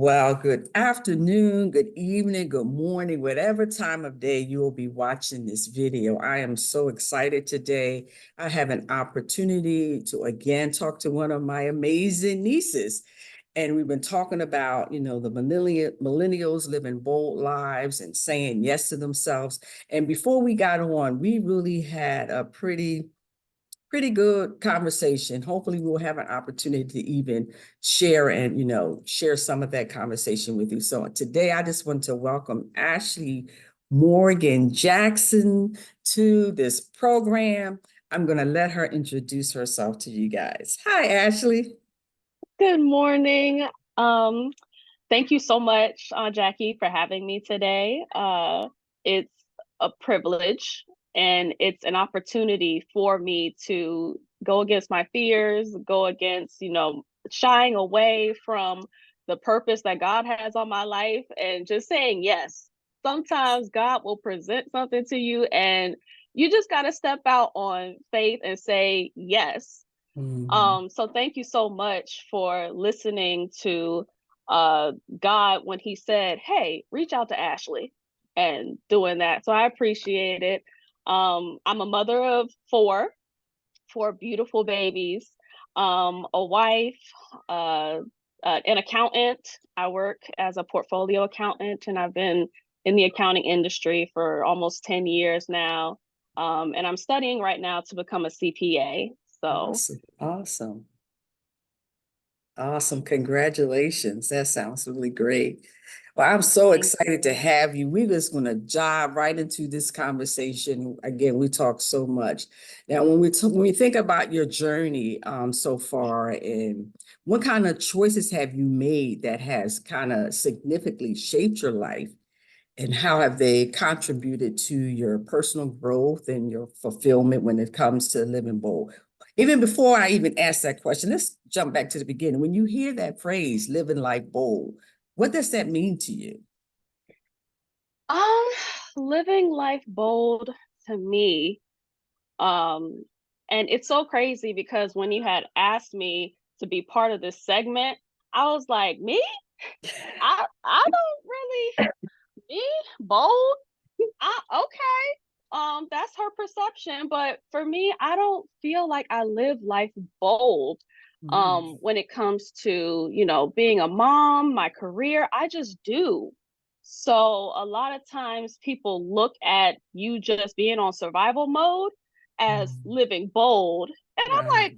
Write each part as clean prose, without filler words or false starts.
Well, good afternoon, good evening, good morning, whatever time of day you will be watching this video. I am so excited today. I have an opportunity to again talk to one of my amazing nieces. And we've been talking about, the millennials living bold lives and saying yes to themselves. And before we got on, we really had a pretty good conversation. Hopefully we'll have an opportunity to even share and, share some of that conversation with you. So today I just want to welcome Ashley Morgan Jackson to this program. I'm going to let her introduce herself to you guys. Hi, Ashley. Good morning. Um, Thank you so much, Jackie, for having me today. It's a privilege and it's an opportunity for me to go against my fears, go against, shying away from the purpose that God has on my life and just saying yes. Sometimes God will present something to you and you just got to step out on faith and say yes. So thank you so much for listening to God when he said, hey, reach out to Ashley and doing that. So I appreciate it. I'm a mother of four beautiful babies, a wife, an accountant. I work as a portfolio accountant and I've been in the accounting industry for almost 10 years now. And I'm studying right now to become a CPA. So Awesome. Awesome. Awesome. Congratulations. That sounds really great. Well, I'm so thank excited to you. have you. We're just going to dive right into this conversation. Again, we talk so much. Now, when we think about your journey so far, and what kind of choices have you made that has kind of significantly shaped your life, and how have they contributed to your personal growth and your fulfillment when it comes to living bold? Even before I even ask that question, let's jump back to the beginning. When you hear that phrase, living life bold, what does that mean to you? Um, Living life bold to me, um, and it's so crazy because when you had asked me to be part of this segment, I was like, me? I don't really me bold. Okay. That's her perception, but for me, I don't feel like I live life bold. Mm. When it comes to, being a mom, my career, I just do. So a lot of times people look at you just being on survival mode as Mm. living bold. And I'm Wow. like,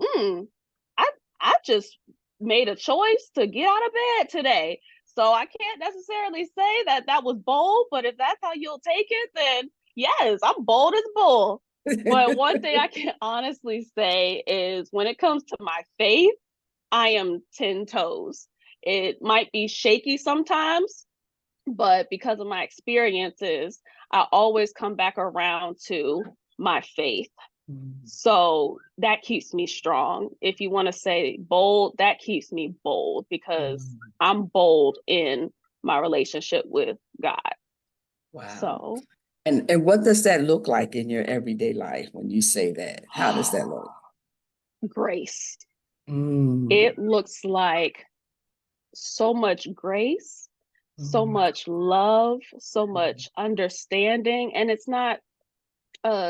I I just made a choice to get out of bed today. So I can't necessarily say that that was bold, but if that's how you'll take it, then yes, I'm bold as bull. But one thing I can honestly say is when it comes to my faith, I am 10 toes. It might be shaky sometimes, but because of my experiences, I always come back around to my faith. Mm. So that keeps me strong. If you want to say bold, that keeps me bold because Mm. I'm bold in my relationship with God. Wow. So And what does that look like in your everyday life when you say that? How does that look? grace. Mm. It looks like so much grace, so Mm. much love, so much understanding. And it's not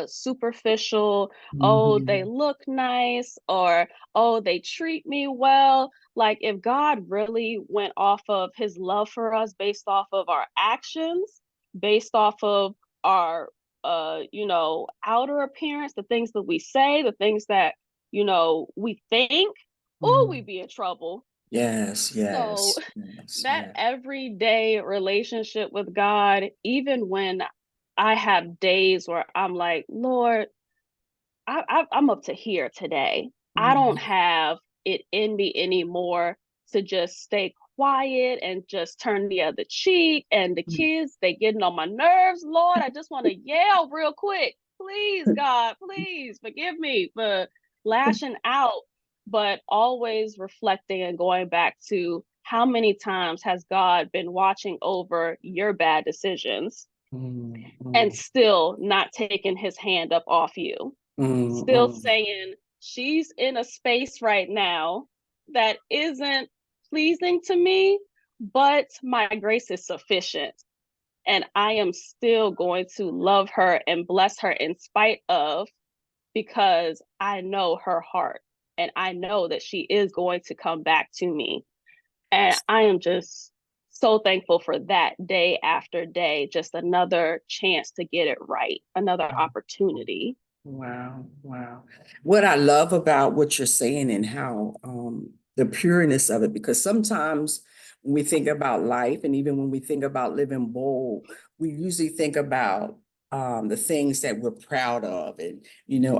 superficial, oh, they Mhm. look nice, or oh, they treat me well. Like if God really went off of his love for us based off of our actions, based off of our outer appearance, the things that we say, the things that we think, oh, Mm. we'd be in trouble. Yes, So yes, yes, that yeah. everyday relationship with God, even when I have days where I'm like, Lord, I'm up to here today. I don't Mhm. have it in me anymore to just stay quiet and just turn the other cheek. And the kids, they getting on my nerves. Lord, I just want to yell real quick. Please, God, please forgive me for lashing out, but always reflecting and going back to how many times has God been watching over your bad decisions Mm, and mm, still not taking his hand up off you? mm, Still mm. saying she's in a space right now that isn't pleasing to me, but my grace is sufficient. And I am still going to love her and bless her in spite of, because I know her heart and I know that she is going to come back to me. And I am just so thankful for that day after day, just another chance to get it right, another opportunity. Wow, wow. What I love about what you're saying and how the pureness of it, because sometimes when we think about life and even when we think about living bold, we usually think about the things that we're proud of and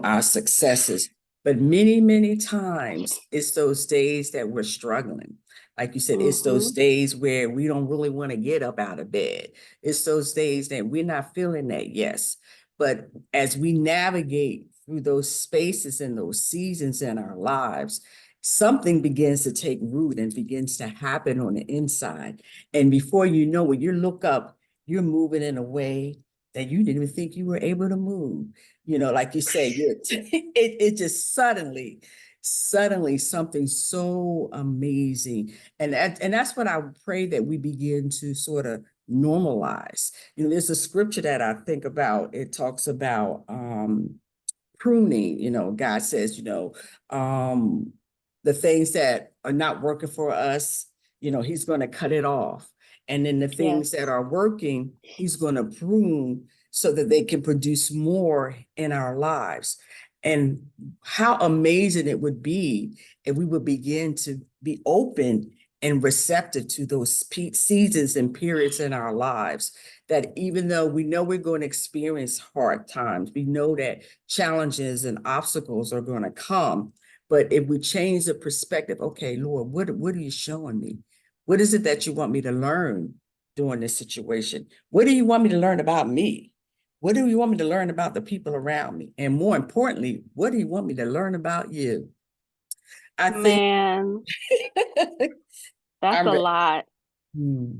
our successes. But many, many times it's those days that we're struggling. Like you said, it's those Mm-hmm. days where we don't really want to get up out of bed. It's those days that we're not feeling that yes. But as we navigate through those spaces and those seasons in our lives, something begins to take root and begins to happen on the inside. And before you know it, you look up, you're moving in a way that you didn't even think you were able to move. Like you say, it just suddenly something so amazing. And that's what I pray that we begin to sort of normalize. There's a scripture that I think about. It talks about pruning. God says, um, the things that are not working for us, he's going to cut it off. And then the things that Yes. are working, he's going to prune so that they can produce more in our lives. And how amazing it would be if we would begin to be open and receptive to those seasons and periods in our lives, that even though we know we're going to experience hard times, we know that challenges and obstacles are going to come. But if we change the perspective, okay, Lord, what are you showing me? What is it that you want me to learn during this situation? What do you want me to learn about me? What do you want me to learn about the people around me? And more importantly, what do you want me to learn about you? I think Man, that's I'm a ready. lot. Hmm.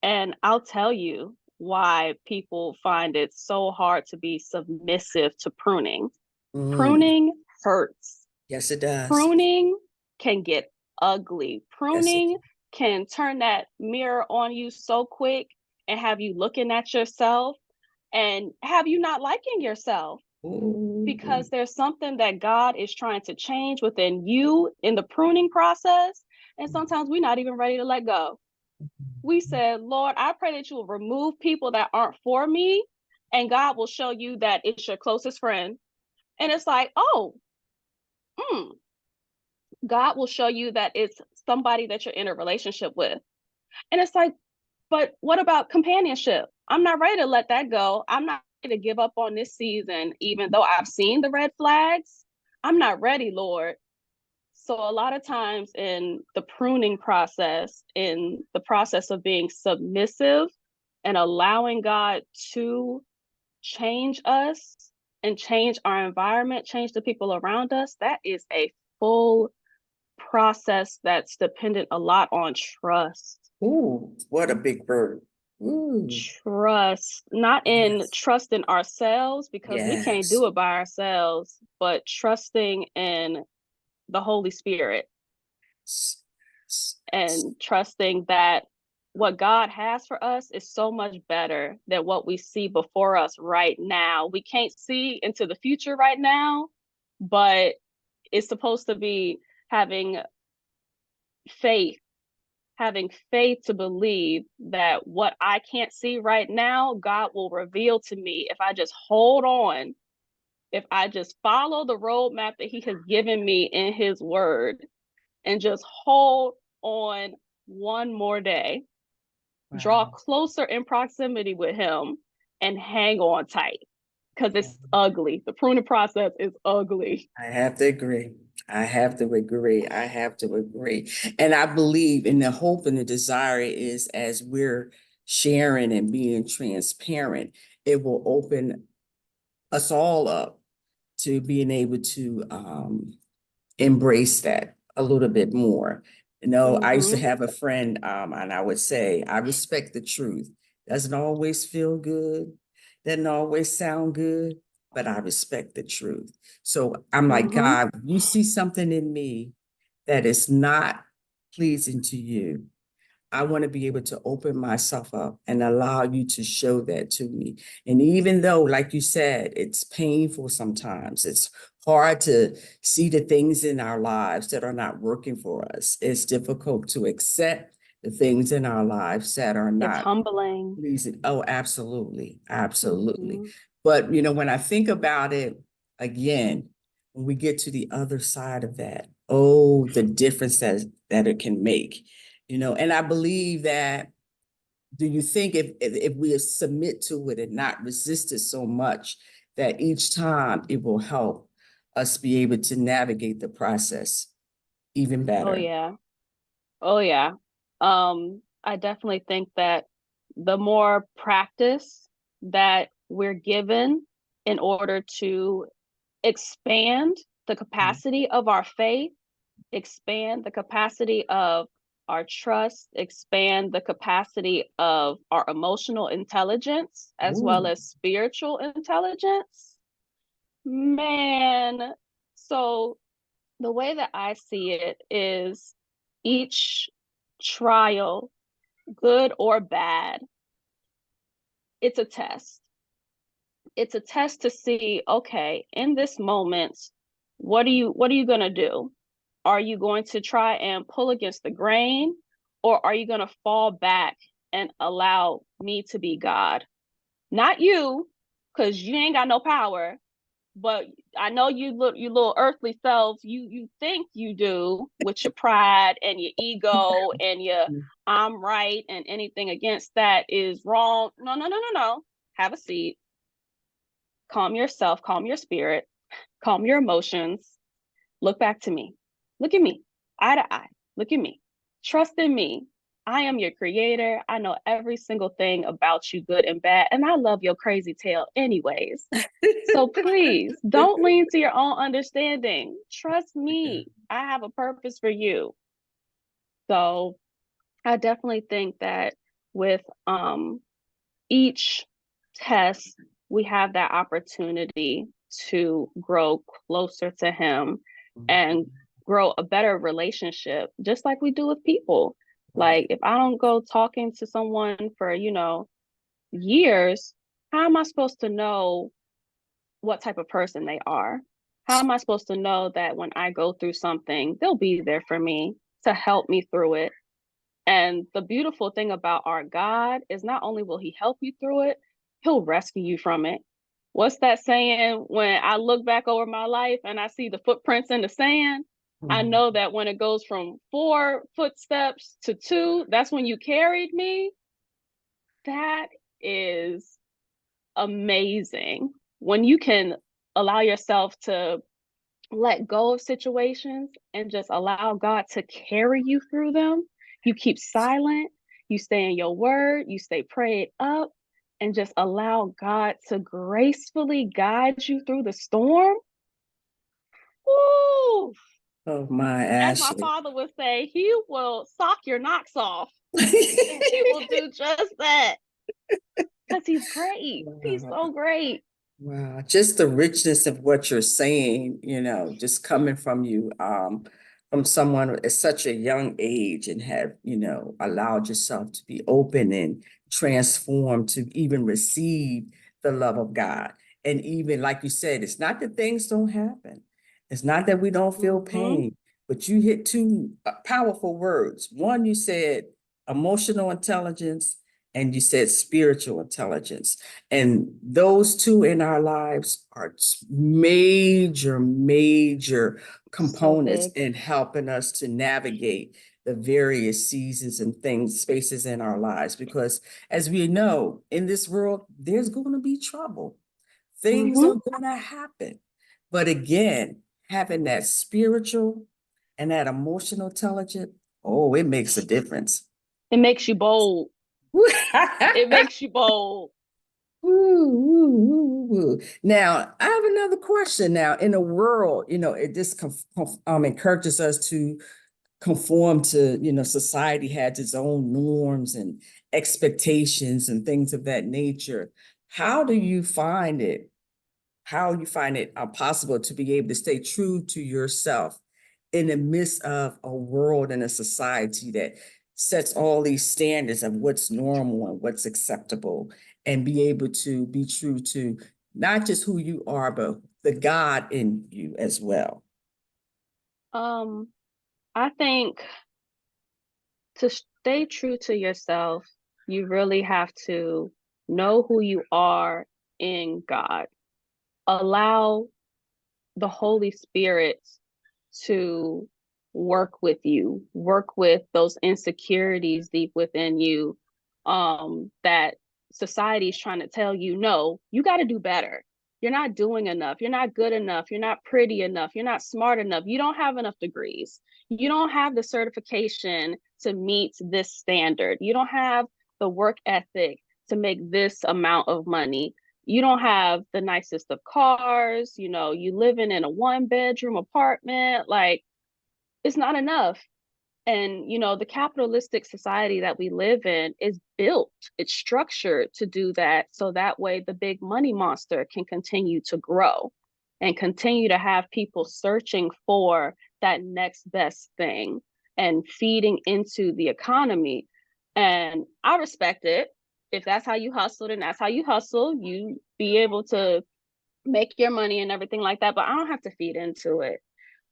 And I'll tell you why people find it so hard to be submissive to pruning. Mm. Pruning hurts. Yes, it does. Pruning can get ugly. Yes, it Pruning can turn that mirror on you so quick and have you looking at yourself and have you not liking yourself, does. because there's something that God is trying to change within you in the pruning process. And sometimes we're not even ready to let go. We said, Lord, I pray that you will remove people that aren't for me, and God will show you that it's your closest friend. And it's like, oh, hmm, God will show you that it's somebody that you're in a relationship with. And it's like, but what about companionship? I'm not ready to let that go. I'm not ready to give up on this season, even though I've seen the red flags. I'm not ready, Lord. So a lot of times in the pruning process, in the process of being submissive and allowing God to change us and change our environment, change the people around us, that is a full process that's dependent a lot on trust. Ooh, what a big bird. Ooh, Trust, not in yes, trust in ourselves, because we can't yes. do it by ourselves, but trusting in the Holy Spirit S- and trusting that what God has for us is so much better than what we see before us right now. We can't see into the future right now, but it's supposed to be having faith, having faith to believe that what I can't see right now, God will reveal to me if I just hold on, if I just follow the roadmap that He has given me in His word and just hold on one more day, draw Wow. closer in proximity with Him, and hang on tight, because it's ugly. The pruning process is ugly. I have to agree. I have to agree. I have to agree. And I believe in the hope and the desire is as we're sharing and being transparent, it will open us all up to being able to embrace that a little bit more. I used to Mm-hmm. have a friend, and I would say, I respect the truth. Doesn't always feel good, doesn't always sound good, but I respect the truth. So I'm like, Mm-hmm. God, you see something in me that is not pleasing to you. I want to be able to open myself up and allow you to show that to me. And even though, like you said, it's painful sometimes, it's hard to see the things in our lives that are not working for us. It's difficult to accept the things in our lives that are It's not humbling. pleasing. Oh, absolutely. Absolutely. Hmm. But, when I think about it again, when we get to the other side of that, oh, the difference that it can make, and I believe that, do you think if we submit to it and not resist it so much, that each time it will help us be able to navigate the process even Oh better? yeah. Oh yeah. I definitely think that the more practice that we're given in order to expand the capacity of our faith, expand the capacity of our trust, expand the capacity of our emotional intelligence, as well Ooh. as spiritual intelligence. Man, so the way that I see it is each trial, good or bad, it's a test. It's a test to see, okay, in this moment, what are you going to do? Are you going to try and pull against the grain, or are you going to fall back and allow me to be God? Not you, cuz you ain't got no power, but I know you little earthly selves, you think you do with your pride and your ego and your I'm right and anything against that is wrong. No, no, no, no, no. Have a seat. Calm yourself, calm your spirit, calm your emotions. Look back to me. Look at me, eye to eye. Look at me. Trust in me. I am your creator. I know every single thing about you, good and bad. And I love your crazy tail, anyways. So please don't lean to your own understanding. Trust me. I have a purpose for you. So I definitely think that with each test, we have that opportunity to grow closer to Him and grow a better relationship, just like we do with people. Right. Like, if I don't go talking to someone for, years, how am I supposed to know what type of person they are? How am I supposed to know that when I go through something, they'll be there for me to help me through it? And the beautiful thing about our God is not only will He help you through it, He'll rescue you from it. What's that saying? When I look back over my life and I see the footprints in the sand, I Mhm. know that when it goes from 4 footsteps to two, that's when you carried me. That is amazing. When you can allow yourself to let go of situations and just allow God to carry you through them. You keep silent, you stay in your word, you stay prayed up, and just allow God to gracefully guide you through the storm. Woo! Oh, my As my Ashley. father would say, He will sock your knocks off. He will do just that because He's great. He's Wow. so great. Wow, just the richness of what you're saying, just coming from someone at such a young age and have, allowed yourself to be open and transformed to even receive the love of God. And even like you said, it's not that things don't happen. It's not that we don't feel Mm-hmm. pain, but you hit two powerful words. One, you said emotional intelligence, and you said spiritual intelligence. And those two in our lives are major, major So components big. in helping us to navigate the various seasons and things, spaces in our lives. Because as we know, in this world, there's going to be trouble. Things Mm-hmm. are going to happen. But again, having that spiritual and that emotional intelligence, oh, it makes a difference. It makes you bold. It makes you bold. Ooh, ooh, ooh, ooh. Now, I have another question. Now, in a world, it just encourages us to conform to, society has its own norms and expectations and things of that nature. How do you find it? How you find it possible to be able to stay true to yourself in the midst of a world and a society that sets all these standards of what's normal and what's acceptable, and be able to be true to not just who you are, but the God in you as well? Um, I think to stay true to yourself, you really have to know who you are in God. Allow the Holy Spirit to work with you, work with those insecurities deep within you, that society is trying to tell you, no, you got to do better. You're not doing enough. You're not good enough. You're not pretty enough. You're not smart enough. You don't have enough degrees. You don't have the certification to meet this standard. You don't have the work ethic to make this amount of money. You don't have the nicest of cars, you living in a 1 bedroom apartment, like it's not enough. And the capitalistic society that we live in is built, it's structured to do that, so that way the big money monster can continue to grow and continue to have people searching for that next best thing and feeding into the economy. And I respect it. If that's how you hustle, then that's how you hustle. You be able to make your money and everything like that, but I don't have to feed into it,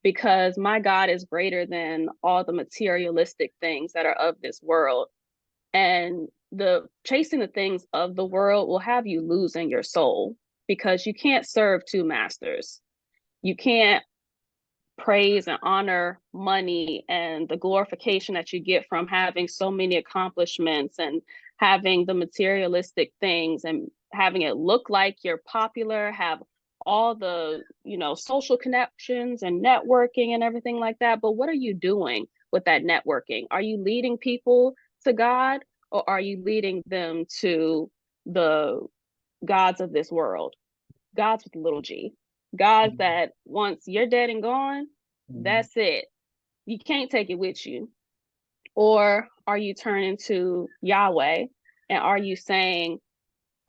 because my God is greater than all the materialistic things that are of this world. And the chasing the things of the world will have you losing your soul, because you can't serve two masters. You can't praise and honor money and the glorification that you get from having so many accomplishments and having the materialistic things and having it look like you're popular, have all the social connections and networking and everything like that. But what are you doing with that networking? Are you leading people to God, or are you leading them to the gods of this world? Gods with a little g. Gods that once you're dead and gone, Mhm. that's it. You can't take it with you. Or are you turning to Yahweh, and are you saying,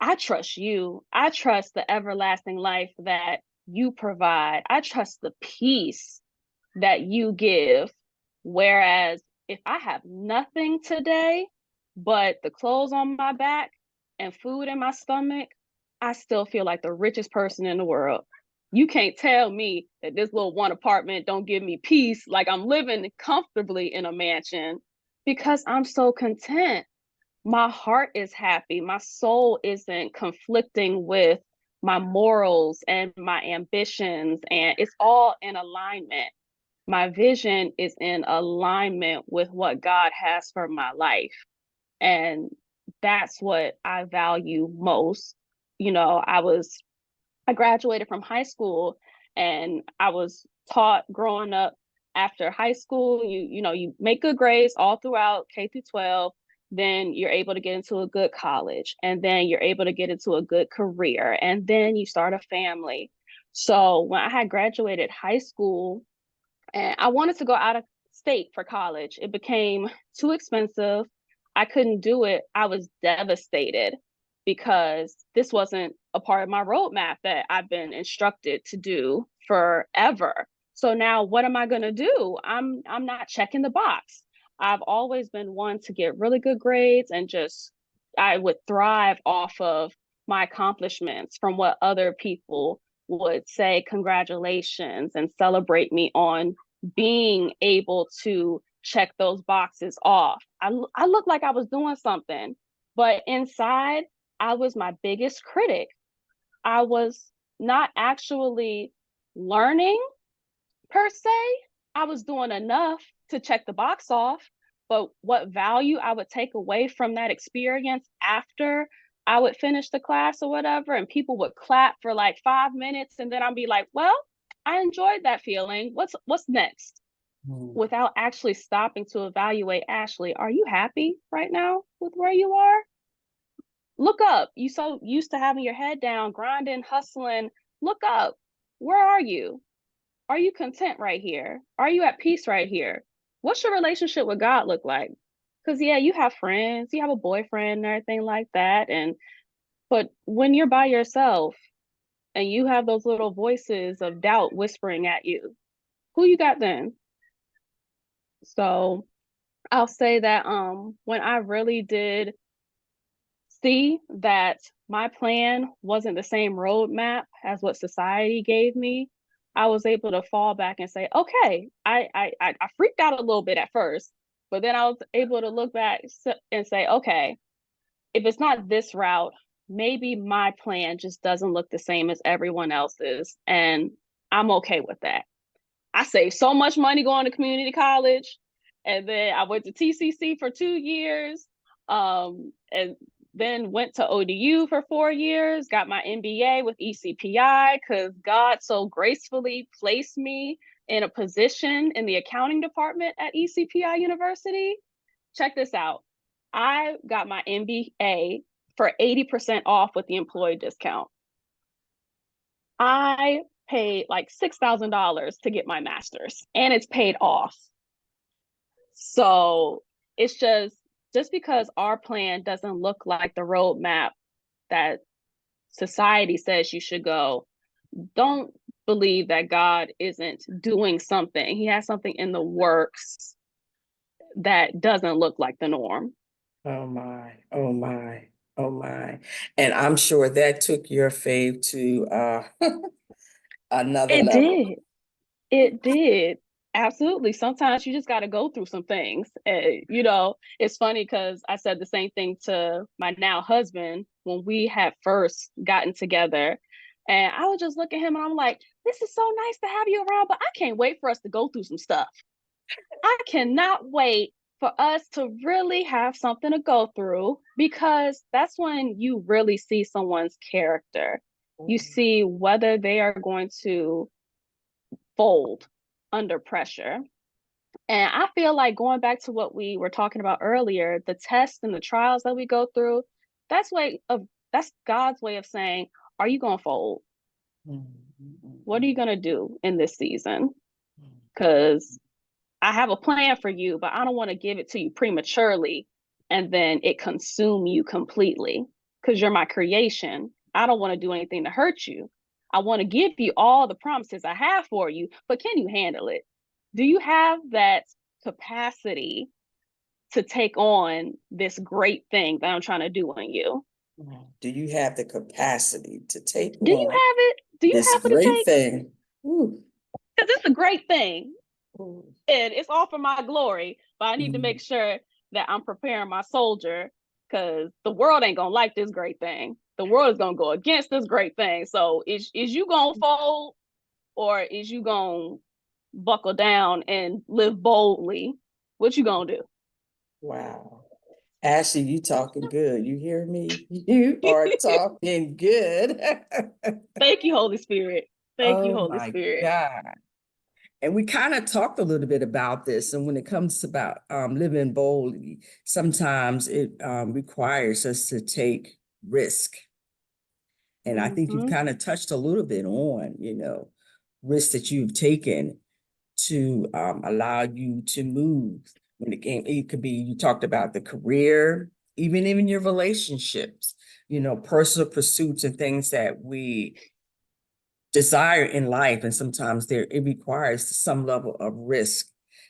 I trust you. I trust the everlasting life that you provide. I trust the peace that you give. Whereas if I have nothing today but the clothes on my back and food in my stomach, I still feel like the richest person in the world. You can't tell me that this little one apartment don't give me peace, like I'm living comfortably in a mansion, because I'm so content. My heart is happy. My soul isn't conflicting with my morals and my ambitions, and it's all in alignment. My vision is in alignment with what God has for my life. And that's what I value most. I graduated from high school, and I was taught growing up, after high school, you make good grades all throughout K through 12, then you're able to get into a good college, and then you're able to get into a good career, and then you start a family. So when I had graduated high school, and I wanted to go out of state for college. It became too expensive. I couldn't do it. I was devastated, because this wasn't a part of my roadmap that I've been instructed to do forever. So now what am I going to do? I'm not checking the box. I've always been one to get really good grades, and just I would thrive off of my accomplishments, from what other people would say congratulations and celebrate me on being able to check those boxes off. I looked like I was doing something, but inside, I was my biggest critic. I was not actually learning per se. I was doing enough to check the box off, but what value I would take away from that experience after I would finish the class or whatever, and people would clap for like 5 minutes, and then I'd be like, well, I enjoyed that feeling. What's next? Mhm. Without actually stopping to evaluate, Ashley, are you happy right now with where you are? Look up. You so used to having your head down, grinding, hustling. Look up. Where are you? Are you content right here? Are you at peace right here? What's your relationship with God look like? Because yeah, you have friends, you have a boyfriend and everything like that. But when you're by yourself and you have those little voices of doubt whispering at you, who you got then? So I'll say that when I really did see that my plan wasn't the same roadmap as what society gave me, I was able to fall back and say, okay, I freaked out a little bit at first, but then I was able to look back and say, okay, if it's not this route, maybe my plan just doesn't look the same as everyone else's, and I'm okay with that. I saved so much money going to community college, and then I went to TCC for 2 years, and then went to ODU for 4 years. Got my MBA with ECPI because God so gracefully placed me in a position in the accounting department at ECPI University. Check this out. I got my MBA for 80% off with the employee discount. I paid like $6,000 to get my master's, and it's paid off. So it's just because our plan doesn't look like the roadmap that society says you should go, don't believe that God isn't doing something. He has something in the works that doesn't look like the norm. Oh my, oh my, oh my. And I'm sure that took your fave to another It level. did. It did. Absolutely. Sometimes you just got to go through some things. It's funny because I said the same thing to my now husband when we had first gotten together. And I would just look at him and I'm like, this is so nice to have you around, but I can't wait for us to go through some stuff. I cannot wait for us to really have something to go through because that's when you really see someone's character. You see whether they are going to fold under pressure. And I feel like going back to what we were talking about earlier, the tests and the trials that we go through, that's God's way of saying, are you gonna fold? What are you gonna do in this season? Because I have a plan for you, but I don't want to give it to you prematurely and then it consume you completely because you're my creation. I don't want to do anything to hurt you. I want to give you all the promises I have for you, but can you handle it? Do you have that capacity to take on this great thing that I'm trying to do on you? Do you have the capacity to take Do you on have it? Do you this have what it great takes? thing? Ooh, Because it's a great thing. ooh, And it's all for my glory. But I need to mm, make sure that I'm preparing my soldier because the world ain't gonna like this great thing. The world is gonna go against this great thing. So is you gonna fold or is you gonna buckle down and live boldly? What you gonna do? wow. Ashley, you talking good. You hear me? You are talking good. Thank you, Holy Spirit. Thank you, Oh Holy my Spirit. God. And we kind of talked a little bit about this. And when it comes about living boldly, sometimes it requires us to take risk. And I think you've Mm-hmm. kind of touched a little bit on, risks that you've taken to allow you to move. When it could be, you talked about the career, even your relationships, personal pursuits and things that we desire in life. And sometimes it requires some level of risk.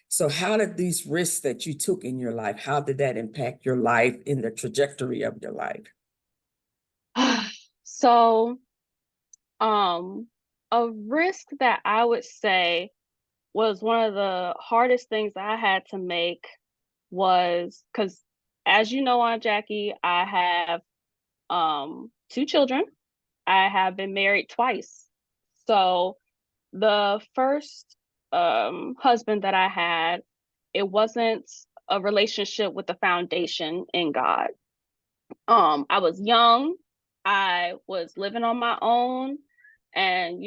So how did these risks that you took in your life, how did that impact your life in the trajectory of your life? So, um, a risk that I would say was one of the hardest things I had to make was because, as you know, Aunt Jackie, I have two children. I have been married twice. So the first husband that I had, it wasn't a relationship with the foundation in God. I was young, I was living on my own, and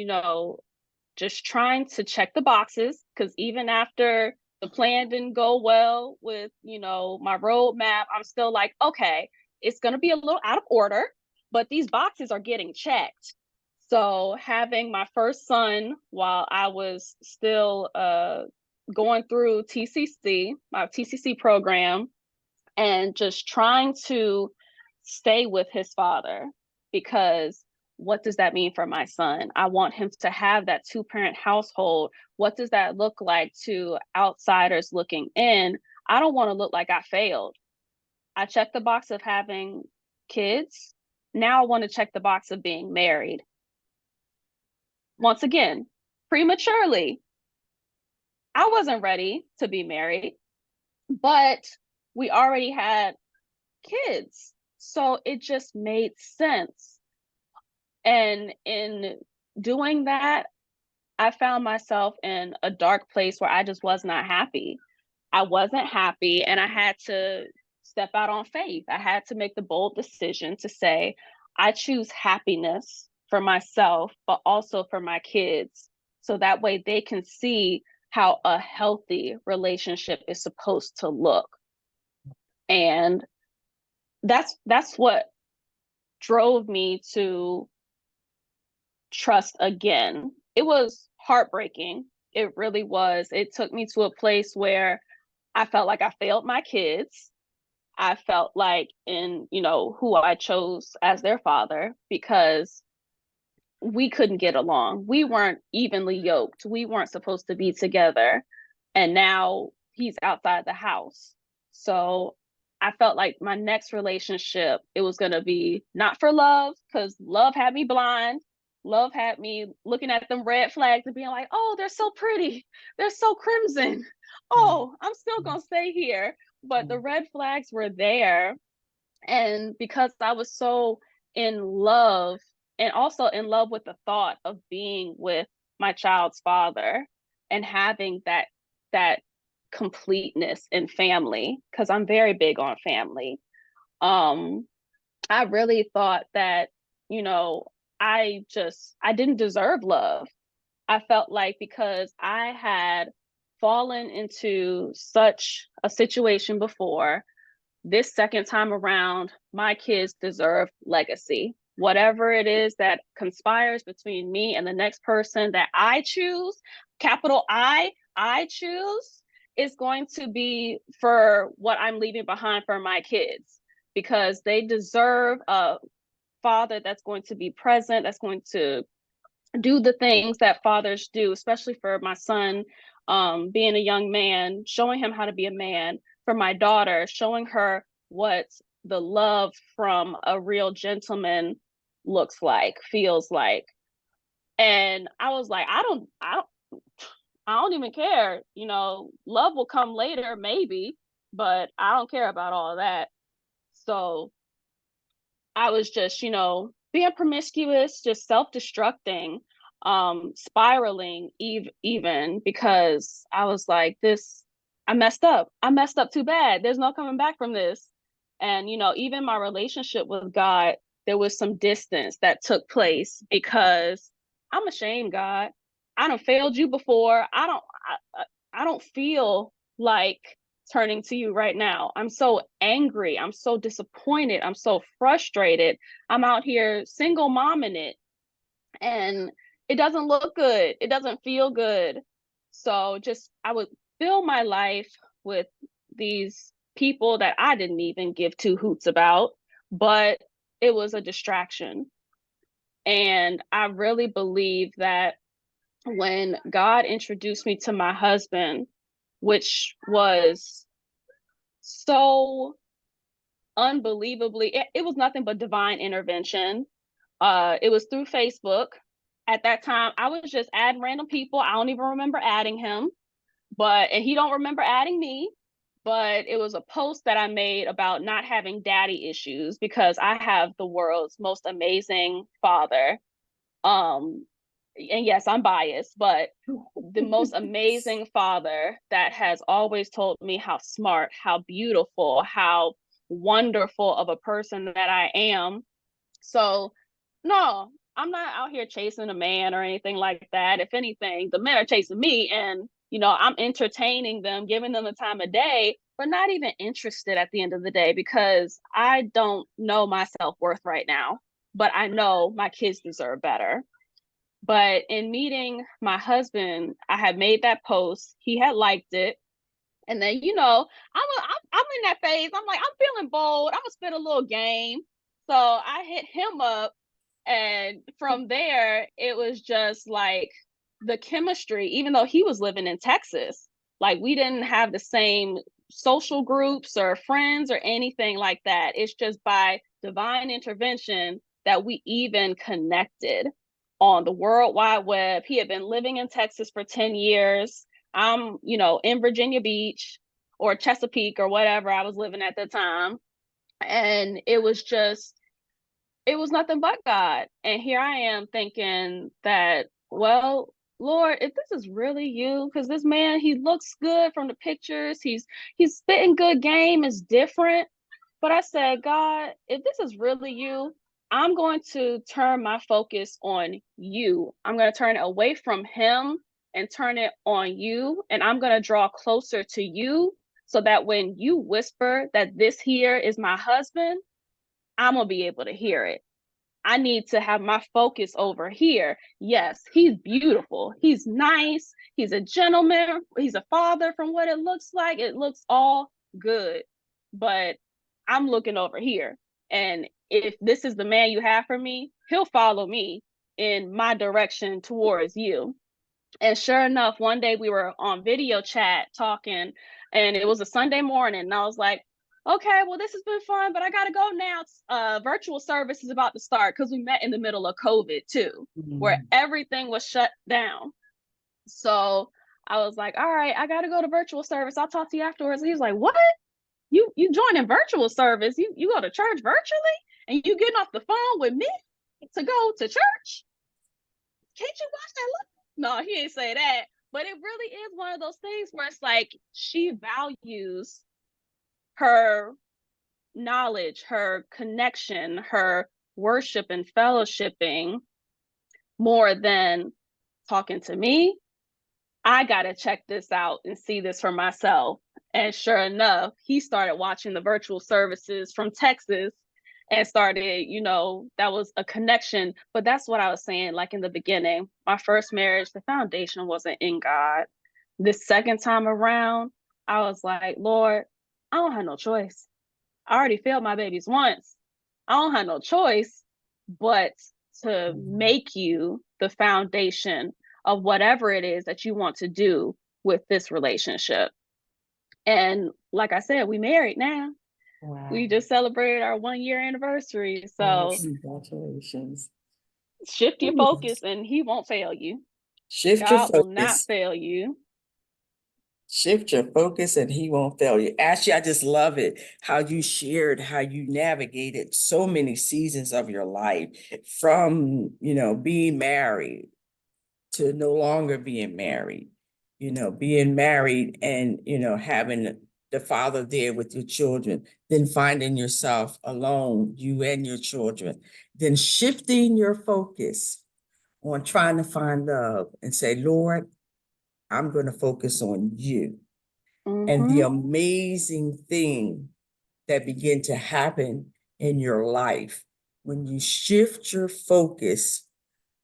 just trying to check the boxes because even after the plan didn't go well with my roadmap, I'm still like, okay, it's going to be a little out of order, but these boxes are getting checked. So having my first son while I was still going through my TCC program, and just trying to stay with his father because what does that mean for my son? I want him to have that two-parent household. What does that look like to outsiders looking in? I don't want to look like I failed. I checked the box of having kids. Now I want to check the box of being married. Once again, prematurely. I wasn't ready to be married, but we already had kids. So it just made sense. And in doing that, I found myself in a dark place where I just was not happy. I wasn't happy, and I had to step out on faith. I had to make the bold decision to say, I choose happiness for myself, but also for my kids. So that way they can see how a healthy relationship is supposed to look. And that's what drove me to trust again. It was heartbreaking. It really was. It took me to a place where I felt like I failed my kids. I felt like in, who I chose as their father, because we couldn't get along. We weren't evenly yoked. We weren't supposed to be together. And now he's outside the house. So I felt like my next relationship, it was going to be not for love, because love had me blind. Love had me looking at them red flags and being like, oh, they're so pretty. They're so crimson. Oh, I'm still going to stay here. But the red flags were there. And because I was so in love, and also in love with the thought of being with my child's father and having that completeness in family, because I'm very big on family. I really thought that, you know, I didn't deserve love. I felt like because I had fallen into such a situation before, this second time around, my kids deserve legacy. Whatever it is that conspires between me and the next person that I choose, capital I choose, is going to be for what I'm leaving behind for my kids, because they deserve a father that's going to be present, that's going to do the things that fathers do, especially for my son, being a young man, showing him how to be a man. For my daughter, showing her what the love from a real gentleman looks like, feels like. And I was like, I don't even care. Love will come later, maybe, but I don't care about all of that. So I was just, being promiscuous, just self-destructing, spiraling even because I was like, I messed up. I messed up too bad. There's no coming back from this. And, even my relationship with God, there was some distance that took place because I'm ashamed, God. I done failed you before. I don't feel like turning to you right now. I'm so angry. I'm so disappointed. I'm so frustrated. I'm out here single momming it, and it doesn't look good. It doesn't feel good. So I would fill my life with these people that I didn't even give two hoots about, but it was a distraction. And I really believe that when God introduced me to my husband, which was so unbelievably, it was nothing but divine intervention. It was through Facebook. At that time, I was just adding random people. I don't even remember adding him, and he don't remember adding me. But it was a post that I made about not having daddy issues because I have the world's most amazing father. And yes, I'm biased, but the most amazing father that has always told me how smart, how beautiful, how wonderful of a person that I am. So, no, I'm not out here chasing a man or anything like that. If anything, the men are chasing me, and I'm entertaining them, giving them the time of day, but not even interested at the end of the day because I don't know my self-worth right now, but I know my kids deserve better. But in meeting my husband, I had made that post. He had liked it. And then, I'm in that phase. I'm like, I'm feeling bold. I'm gonna spit a little game. So I hit him up, and from there, it was just like the chemistry. Even though he was living in Texas, like we didn't have the same social groups or friends or anything like that. It's just by divine intervention that we even connected on the World Wide Web. He had been living in Texas for 10 years. I'm, in Virginia Beach or Chesapeake or whatever I was living at the time. And it was nothing but God. And here I am thinking that, well, Lord, if this is really you, because this man, he looks good from the pictures, he's spitting good game, is different. But I said, God, if this is really you, I'm going to turn my focus on you. I'm going to turn it away from him and turn it on you. And I'm going to draw closer to you so that when you whisper that this here is my husband, I'm going to be able to hear it. I need to have my focus over here. Yes, he's beautiful. He's nice. He's a gentleman. He's a father from what it looks like. It looks all good. But I'm looking over here. And if this is the man you have for me, he'll follow me in my direction towards you. And sure enough, one day we were on video chat talking, and it was a Sunday morning. And I was like, okay, well, this has been fun, but I got to go now. Virtual service is about to start because we met in the middle of COVID too, where everything was shut down. So I was like, all right, I got to go to virtual service. I'll talk to you afterwards. And he was like, what? You joining virtual service? You go to church virtually and you getting off the phone with me to go to church? Can't you watch that? No, he ain't say that. But it really is one of those things where it's like she values her knowledge, her connection, her worship and fellowshipping more than talking to me. I got to check this out and see this for myself. And sure enough, he started watching the virtual services from Texas and started, that was a connection. But that's what I was saying, like in the beginning, my first marriage, the foundation wasn't in God. This second time around, I was like, Lord, I don't have no choice. I already failed my babies once. I don't have no choice but to make you the foundation of whatever it is that you want to do with this relationship. And like I said, we married now. Wow. We just celebrated our 1 year anniversary. So congratulations. shift your focus and he won't fail you. Shift your God will not focus. fail you. Shift your focus and he won't fail you. Actually, I just love it how you shared how you navigated so many seasons of your life from, being married to no longer being married, being married and, having the father there with your children, then finding yourself alone, you and your children, then shifting your focus on trying to find love and say, Lord, I'm going to focus on you. And the amazing thing that begin to happen in your life when you shift your focus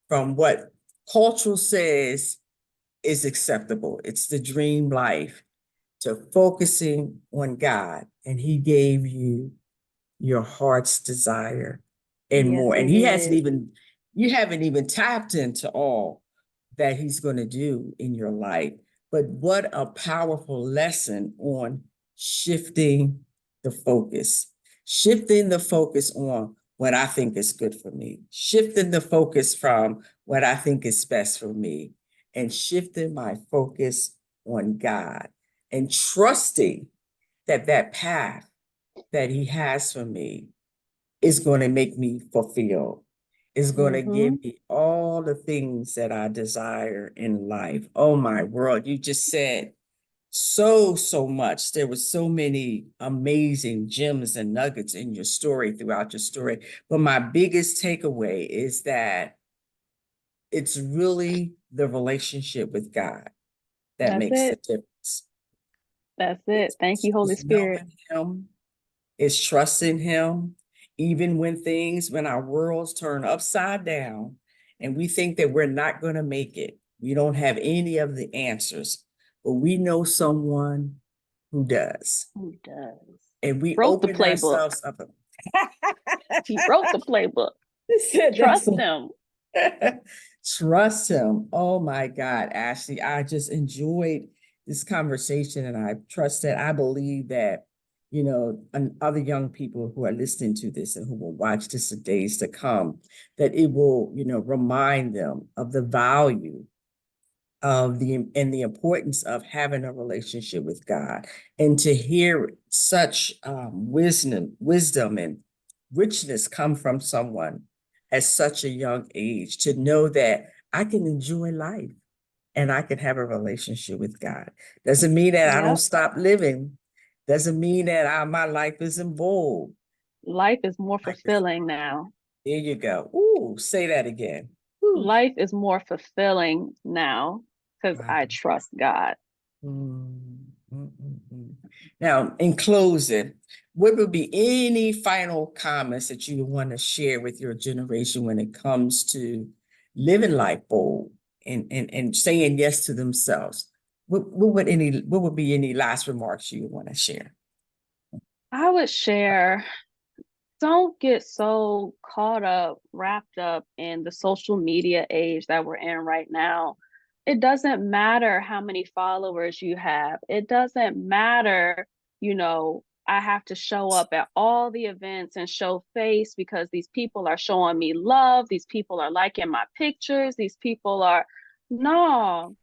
from what culture says is acceptable, it's the dream life, to focusing on God. And he gave you your heart's desire and more. And you haven't even tapped into all that he's going to do in your life. But what a powerful lesson on shifting the focus on what I think is good for me, shifting the focus from what I think is best for me, and shifting my focus on God and trusting that that path that he has for me is going to make me fulfilled, is going to give me all the things that I desire in life. Oh my world, you just said so much. There was so many amazing gems and nuggets in your story, throughout your story. But my biggest takeaway is that it's really the relationship with God that makes the difference. That's it. Thank you, Holy Spirit. Knowing him, it's trusting him, even when our worlds turn upside down and we think that we're not going to make it. We don't have any of the answers, but we know someone who does. Who does? And we Wrote the open playbook. ourselves up. He wrote the playbook. Trust him. Trust him. Oh my God, Ashley, I just enjoyed this conversation, and I trust that I believe that, and other young people who are listening to this and who will watch this in days to come, that it will, remind them of the value of the importance of having a relationship with God, and to hear such wisdom and richness come from someone at such a young age, to know that I can enjoy life and I can have a relationship with God. Doesn't mean that I don't Yep. stop living. Doesn't mean that my life isn't bold. Life is more Life is, fulfilling now. there you go. Ooh, say that again. Ooh. Life is more fulfilling now because Wow. I trust God. Mm, mm, mm, mm. Now, in closing, what would be any final comments that you want to share with your generation when it comes to living life bold and saying yes to themselves? What would be any last remarks you want to share? I would share, don't get so caught up, wrapped up in the social media age that we're in right now. It doesn't matter how many followers you have. It doesn't matter, I have to show up at all the events and show face because these people are showing me love. These people are liking my pictures. These people are, no,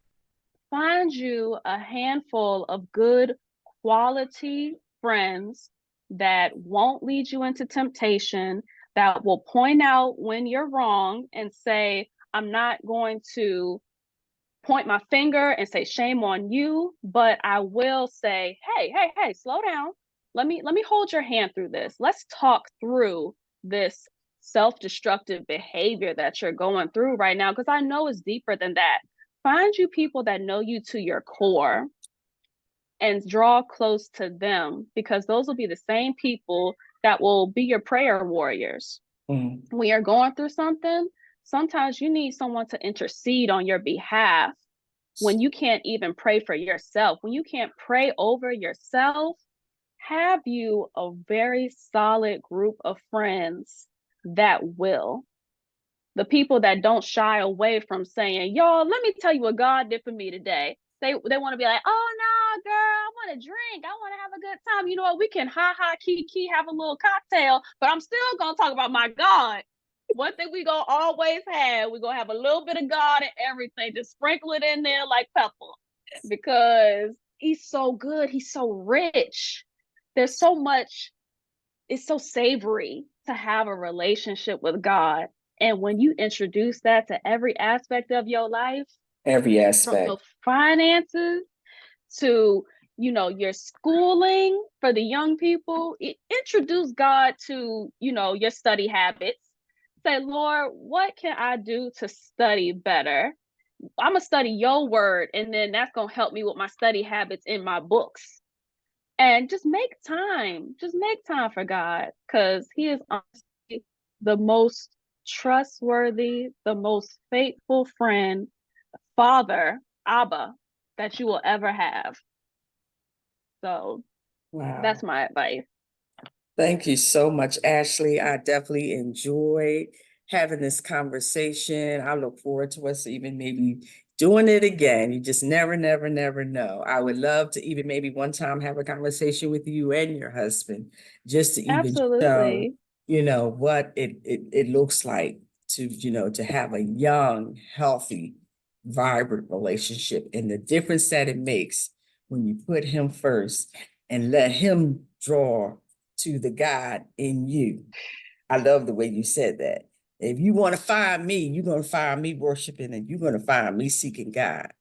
find you a handful of good quality friends that won't lead you into temptation, that will point out when you're wrong and say, I'm not going to point my finger and say shame on you, but I will say, hey, slow down. Let me hold your hand through this. Let's talk through this self-destructive behavior that you're going through right now, because I know it's deeper than that. Find you people that know you to your core and draw close to them, because those will be the same people that will be your prayer warriors. Mm. When you're going through something, sometimes you need someone to intercede on your behalf when you can't even pray for yourself. When you can't pray over yourself, have you a very solid group of friends that will. The people that don't shy away from saying, y'all, let me tell you what God did for me today. They want to be like, oh no, girl, I want to drink. I want to have a good time. You know what? We can key, have a little cocktail, but I'm still gonna talk about my God. One thing we gonna always have, we gonna have a little bit of God in everything. Just sprinkle it in there like pepper, because he's so good. He's so rich. There's so much. It's so savory to have a relationship with God. And when you introduce that to every aspect of your life, Every from your aspect. finances to, your schooling for the young people, introduce God to, your study habits. Say, Lord, what can I do to study better? I'm going to study your word, and then that's going to help me with my study habits in my books. And just make time for God, because he is honestly the most trustworthy, the most faithful friend, father, Abba, that you will ever have. So Wow. that's my advice. Thank you so much, Ashley. I definitely enjoyed having this conversation. I look forward to us even maybe doing it again. You just never, never, never know. I would love to even maybe one time have a conversation with you and your husband, just to even show, Absolutely. what it looks like to, to have a young, healthy, vibrant relationship, and the difference that it makes when you put him first and let him draw to the God in you. I love the way you said that. If you want to find me, you're going to find me worshiping, and you're going to find me seeking God.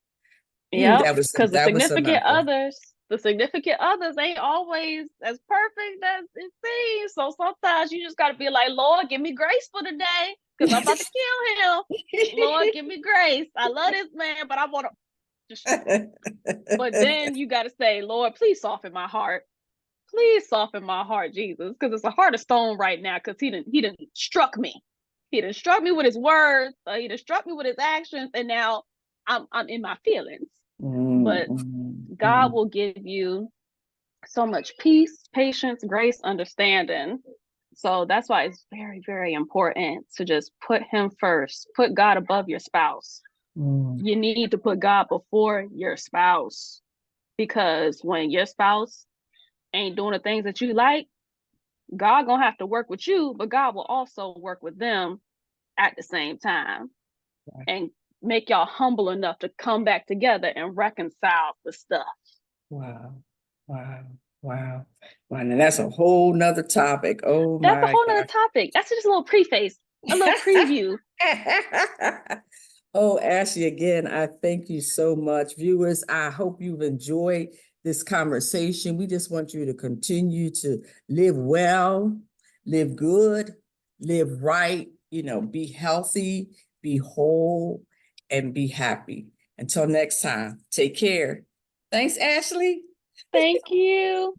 Ooh, Yep. Because that was a mouthful. the significant others ain't always as perfect as it seems. So sometimes you just got to be like, Lord, give me grace for today, because I'm about to kill him. Lord, give me grace. I love this man, but I want to just. But then you got to say, Lord, please soften my heart. Please soften my heart, Jesus, because it's a heart of stone right now. Because he didn't struck me. He didn't struck me with his words. He didn't struck me with his actions, and now I'm in my feelings. Mm, But mm, God mm, will give you so much peace, patience, grace, understanding. So that's why it's very, very important to just put him first. Put God above your spouse. mm. You need to put God before your spouse. because when your spouse ain't doing the things that you like, God gonna have to work with you, but God will also work with them at the same time Right. and make y'all humble enough to come back together and reconcile the stuff. Wow. Wow. Wow. Wow. Now that's a whole nother topic. Oh That's a my whole nother God. topic. That's just a little preface, a little preview. Oh, Ashley, again, I thank you so much. Viewers, I hope you've enjoyed this conversation. We just want you to continue to live well, live good, live right, be healthy, be whole, and be happy. Until next time, take care. Thanks, Ashley. Thank you.